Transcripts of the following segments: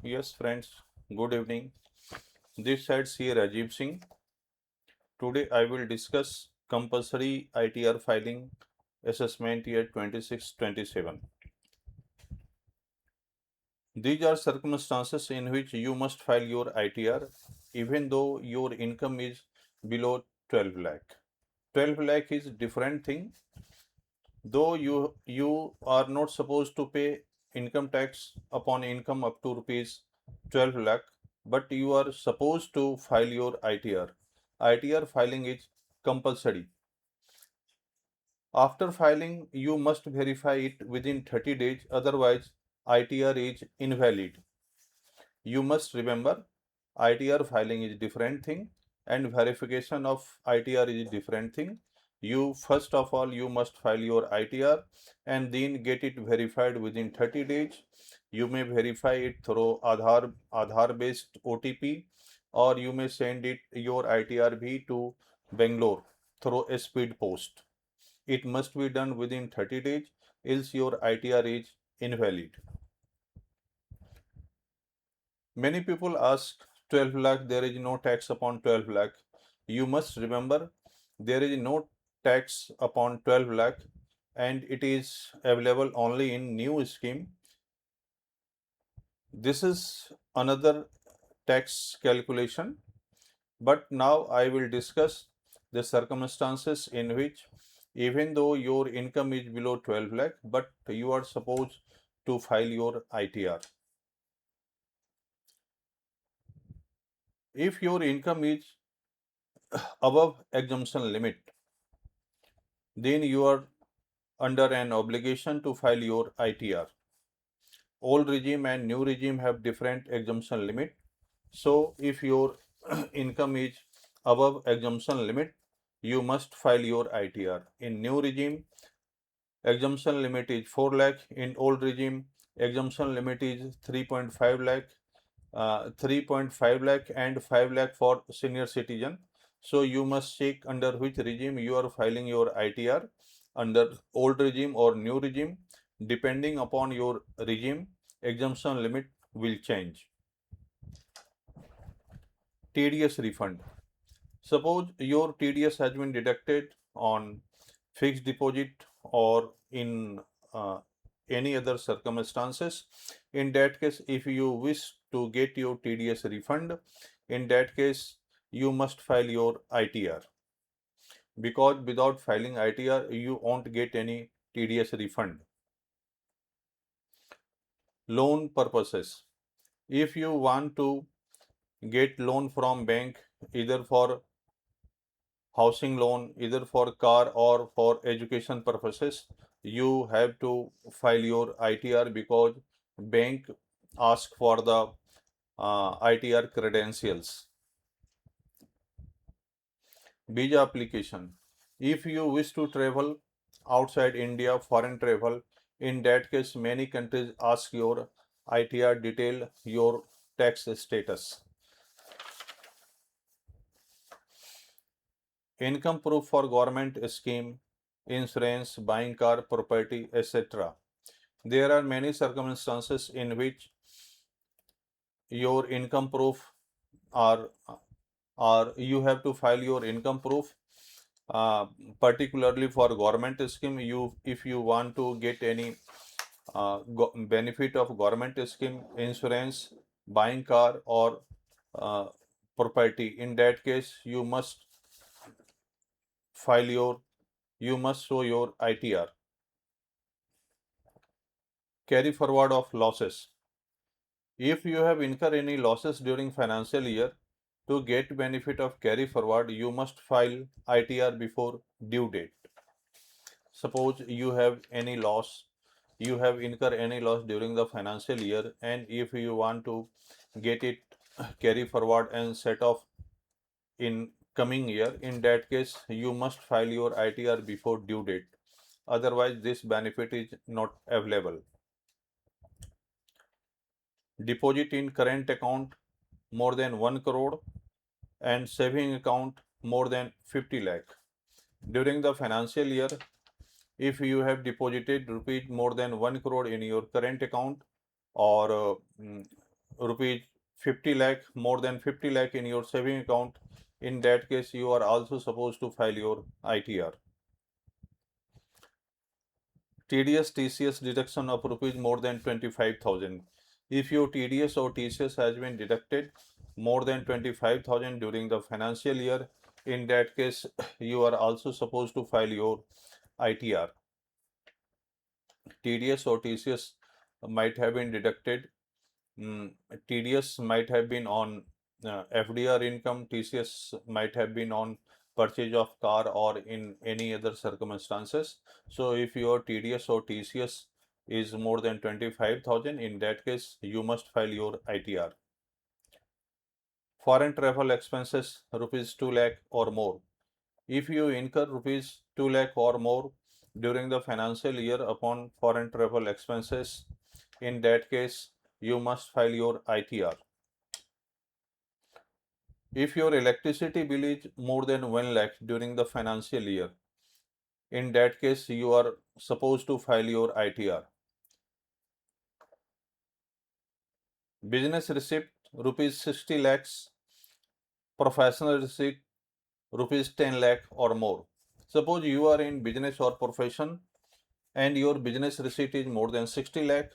Yes, friends, good evening. This side here Rajiv Singh. Today I will discuss compulsory ITR filing assessment year 26-27. These are circumstances in which you must file your ITR even though your income is below 12 lakh. 12 lakh is different thing. Though you are not supposed to pay income tax upon income up to rupees 12 lakh, but you are supposed to file your ITR. ITR filing is compulsory. After filing, you must verify it within 30 days, otherwise ITR is invalid. You must remember ITR filing is different thing and verification of ITR is different thing. You first of all you must file your ITR and then get it verified within 30 days. You may verify it through Aadhaar based OTP, or you may send it your ITRB to Bangalore through a speed post. It must be done within 30 days, else your ITR is invalid. Many people ask 12 lakh, there is no tax upon 12 lakh. You must remember there is no tax upon 12 lakh and it is available only in new scheme. This is another tax calculation, but now I will discuss the circumstances in which even though your income is below 12 lakh, but you are supposed to file your ITR. If your income is above exemption limit, then you are under an obligation to file your ITR. Old regime and new regime have different exemption limit. So if your income is above exemption limit, you must file your ITR. In new regime, exemption limit is 4 lakh. In old regime, exemption limit is 3.5 lakh. 3.5 lakh and 5 lakh for senior citizen. So you must check under which regime you are filing your ITR, under old regime or new regime. Depending upon your regime, exemption limit will change. TDS refund. Suppose your TDS has been deducted on fixed deposit or in uh, any other circumstances. In that case, if you wish to get your TDS refund, in that case, you must file your ITR, because without filing ITR, you won't get any TDS refund. Loan purposes. If you want to get loan from bank, either for housing loan, either for car or for education purposes, you have to file your ITR, because bank ask for the ITR credentials. Visa application. If you wish to travel outside India, foreign travel, in that case, many countries ask your ITR detail, your tax status. Income proof for government scheme, insurance, buying car, property, etc. There are many circumstances in which your income proof are or you have to file your income proof, uh, particularly for government scheme. You if you want to get any benefit of government scheme, insurance, buying car or uh, property, in that case file your you must show your ITR. Carry forward of losses. If you have incurred any losses during financial year, to get benefit of carry forward, you must file ITR before due date. Suppose you have any loss, you have incurred any loss during the financial year, and if you want to get it carry forward and set off in coming year, in that case, you must file your ITR before due date. Otherwise, this benefit is not available. Deposit in current account more than 1 crore and saving account more than 50 lakh. During the financial year, if you have deposited rupees more than 1 crore in your current account or rupees 50 lakh, more than 50 lakh in your saving account, in that case you are also supposed to file your ITR. TDS TCS deduction of rupees more than 25,000. If your TDS or TCS has been deducted more than 25,000 during the financial year, in that case you are also supposed to file your ITR. TDS or TCS might have been deducted. TDS might have been on FDR income, TCS might have been on purchase of car or in any other circumstances. So if your TDS or TCS is more than 25,000, in that case you must file your ITR. Foreign travel expenses rupees 2 lakh or more. If you incur rupees 2 lakh or more during the financial year upon foreign travel expenses, in that case you must file your ITR. If your electricity bill is more than 1 lakh during the financial year, in that case you are supposed to file your ITR. Business receipt rupees 60 lakhs, professional receipt rupees 10 lakh or more. Suppose you are in business or profession and your business receipt is more than 60 lakh,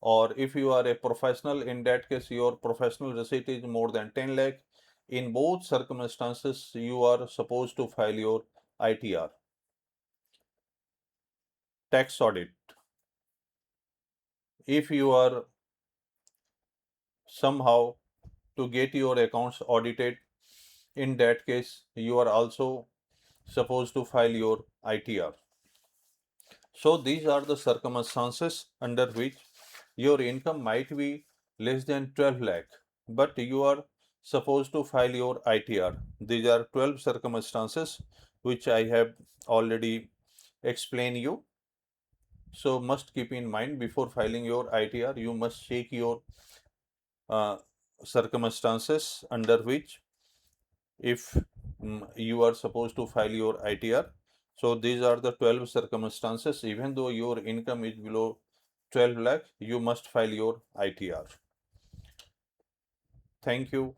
or if you are a professional, in that case your professional receipt is more than 10 lakh. In both circumstances you are supposed to file your ITR. Tax audit. If you are somehow to get your accounts audited, in that case you are also supposed to file your ITR. So these are the circumstances under which your income might be less than 12 lakh, but you are supposed to file your ITR. These are 12 circumstances which I have already explained you. So must keep in mind, before filing your ITR, you must check your circumstances under which if you are supposed to file your ITR. So these are the 12 circumstances. Even though your income is below 12 lakh, you must file your ITR. Thank you.